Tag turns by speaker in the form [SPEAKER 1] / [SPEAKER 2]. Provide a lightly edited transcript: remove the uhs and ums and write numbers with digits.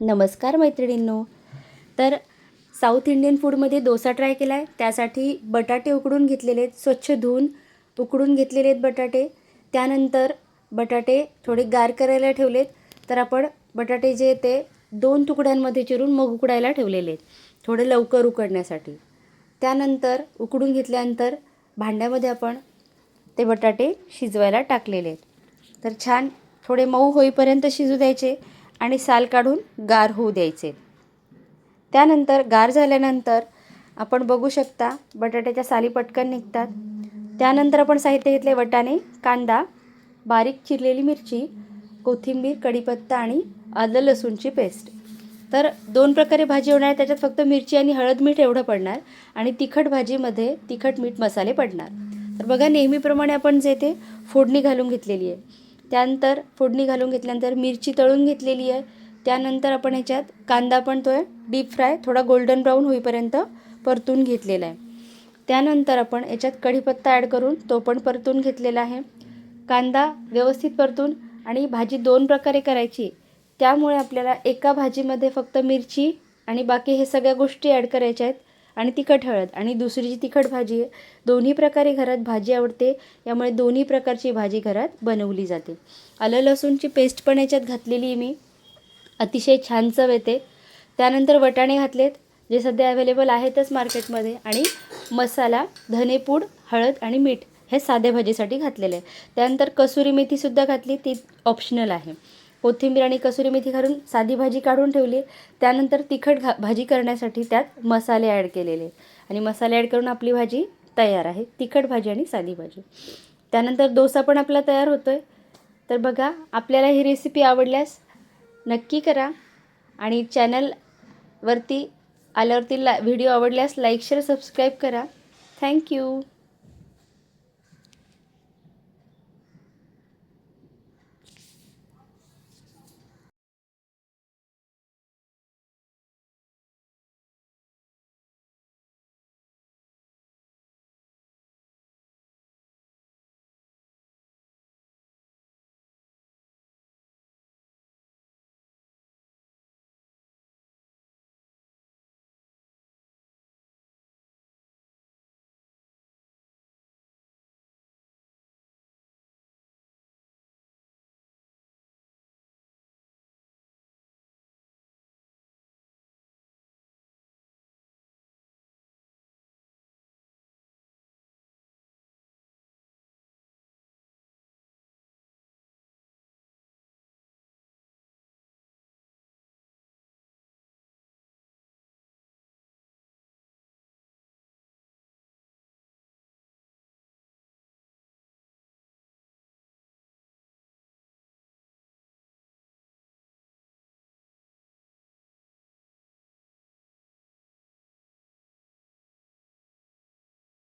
[SPEAKER 1] नमस्कार मैत्रिणींनो. तर साऊथ इंडियन फूडमध्ये डोसा ट्राय केला आहे. त्यासाठी बटाटे उकडून घेतलेले आहेत, स्वच्छ धुवून उकडून घेतलेले आहेत बटाटे. त्यानंतर बटाटे थोडे गार करायला ठेवलेत. तर आपण बटाटे जे ते 2 तुकड्यांमध्ये चिरून मग उकडायला ठेवलेले आहेत, थोडे लवकर उकडण्यासाठी. त्यानंतर उकडून घेतल्यानंतर भांड्यामध्ये आपण ते बटाटे शिजवायला टाकलेले आहेत. तर छान थोडे मऊ होईपर्यंत शिजू द्यायचे आणि साल काढून गार होऊ द्यायचे. त्यानंतर गार झाल्यानंतर आपण बघू शकता बटाट्याच्या साली पटकन निघतात. त्यानंतर आपण साहित्य घेतले: वाटाणे, कांदा, बारीक चिरलेली मिरची, कोथिंबीर, कढीपत्ता आणि आलं लसूणची पेस्ट. तर 2 प्रकारे भाजी होणार. त्याच्यात फक्त मिरची आणि हळद मीठ एवढं पडणार आणि तिखट भाजीमध्ये तिखट मीठ मसाले पडणार. तर बघा, नेहमीप्रमाणे आपण जे ते फोडणी घालून घेतलेली आहे. त्यानंतर फोडणी घालून घेतल्यानंतर मिरची तळून घेतलेली आहे. त्यानंतर आपण ह्याच्यात कांदा पण तो डीप फ्राय थोडा गोल्डन ब्राऊन होईपर्यंत परतून घेतलेला आहे. त्यानंतर आपण याच्यात कढीपत्ता ॲड करून तो पण परतून घेतलेला आहे. कांदा व्यवस्थित परतून, आणि भाजी 2 प्रकारे करायची, त्यामुळे आपल्याला एका भाजीमध्ये फक्त मिरची आणि बाकी हे सगळ्या गोष्टी ॲड करायच्या आहेत आणि तिखट हळद. आणि दुसरी जी तिखट भाजी आहे, दोन्ही प्रकारे घरात भाजी आवडते, यामुळे दोन्ही प्रकारची भाजी घरात बनवली जाते. आलं लसूणची पेस्ट पण याच्यात घातलेली आहे मी, अतिशय छान चव येते. त्यानंतर वाटाणे घातलेत, जे सध्या अवेलेबल आहेतच मार्केटमध्ये, आणि मसाला, धनेपूड, हळद आणि मीठ हे साध्या भाजीसाठी घातलेलं आहे. त्यानंतर कसुरी मेथीसुद्धा घातली, ती ऑप्शनल आहे. कोथिंबीर आणि कसुरी मेथी घालून साधी भाजी काढून ठेवली. त्यानंतर तिखट भाजी करण्यासाठी त्यात मसाले ॲड केलेले आणि मसाले ॲड करून आपली भाजी तयार आहे, तिखट भाजी आणि साधी भाजी. त्यानंतर डोसा पण आपला तयार होतो आहे. तर बघा, आपल्याला ही रेसिपी आवडल्यास नक्की करा आणि चॅनलवरती आल्यावरती व्हिडिओ आवडल्यास लाईक, शेअर, सबस्क्राईब करा. थँक्यू.